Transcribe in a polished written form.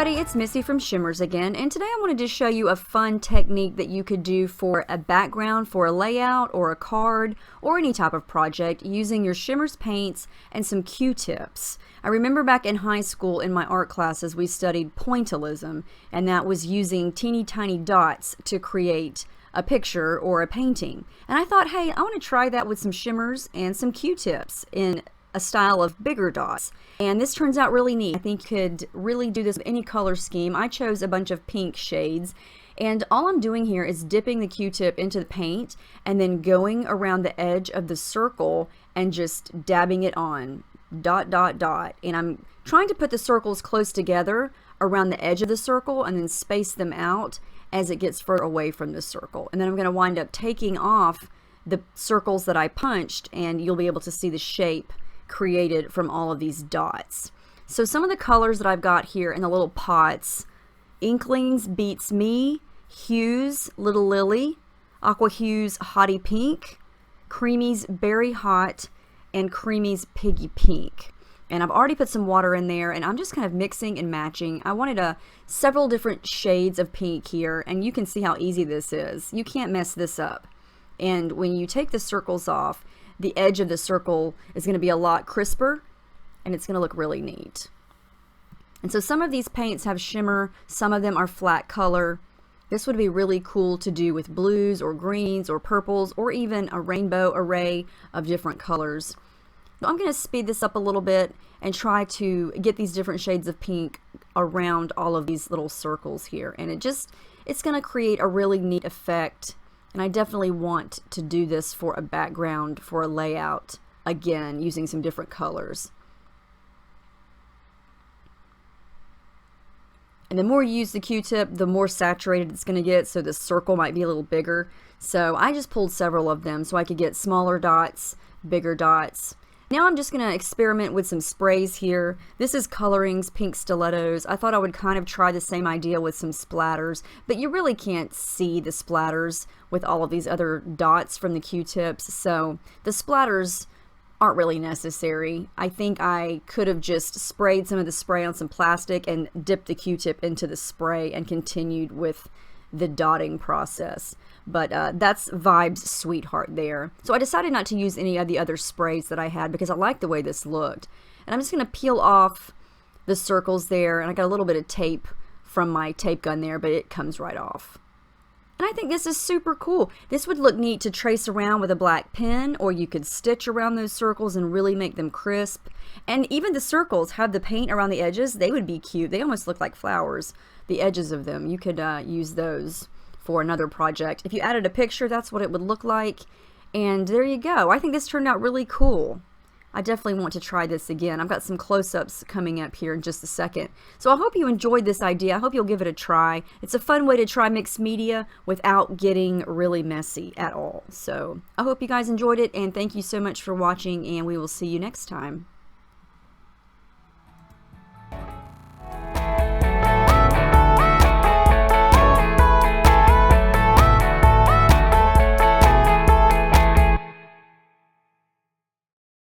everybody, it's Missy from Shimmerz again, and today I wanted to show you a fun technique that you could do for a background for a layout or a card or any type of project using your Shimmerz paints and some Q-tips. I remember back in high school in my art classes we studied Pointilism, and that was using teeny tiny dots to create a picture or a painting. And I thought, hey, I want to try that with some Shimmerz and some Q-tips in a style of bigger dots. And this turns out really neat. I think you could really do this with any color scheme. I chose a bunch of pink shades, and all I'm doing here is dipping the Q-tip into the paint and then going around the edge of the circle and just dabbing it on. Dot, dot, dot. And I'm trying to put the circles close together around the edge of the circle and then space them out as it gets further away from the circle. And then I'm going to wind up taking off the circles that I punched, and you'll be able to see the shape created from all of these dots. So some of the colors that I've got here in the little pots: Inklings Beats Me, Hues Little Lily, Aqua Hues Hottie Pink, Creamy's Berry Hot, and Creamy's Piggy Pink. And I've already put some water in there, and I'm just kind of mixing and matching. I wanted several different shades of pink here, and you can see how easy this is. You can't mess this up. And when you take the circles off, the edge of the circle is going to be a lot crisper, and it's going to look really neat. And so some of these paints have shimmer, some of them are flat color. This would be really cool to do with blues or greens or purples or even a rainbow array of different colors. So I'm going to speed this up a little bit and try to get these different shades of pink around all of these little circles here. And it's going to create a really neat effect. And I definitely want to do this for a background, for a layout, again, using some different colors. And the more you use the Q-tip, the more saturated it's going to get, so the circle might be a little bigger. So I just pulled several of them so I could get smaller dots, bigger dots. Now I'm just going to experiment with some sprays here. This is Coloring's Pink Stilettos. I thought I would kind of try the same idea with some splatters, but you really can't see the splatters with all of these other dots from the Q-tips, so the splatters aren't really necessary. I think I could have just sprayed some of the spray on some plastic and dipped the Q-tip into the spray and continued with the dotting process. But that's Vibe's Sweetheart there. So I decided not to use any of the other sprays that I had because I liked the way this looked. And I'm just going to peel off the circles there, and I got a little bit of tape from my tape gun there, but it comes right off. And I think this is super cool. This would look neat to trace around with a black pen, or you could stitch around those circles and really make them crisp. And even the circles have the paint around the edges. They would be cute. They almost look like flowers, the edges of them. You could use those for another project. If you added a picture, that's what it would look like. And there you go. I think this turned out really cool. I definitely want to try this again. I've got some close-ups coming up here in just a second. So I hope you enjoyed this idea. I hope you'll give it a try. It's a fun way to try mixed media without getting really messy at all. So I hope you guys enjoyed it, and thank you so much for watching, and we will see you next time.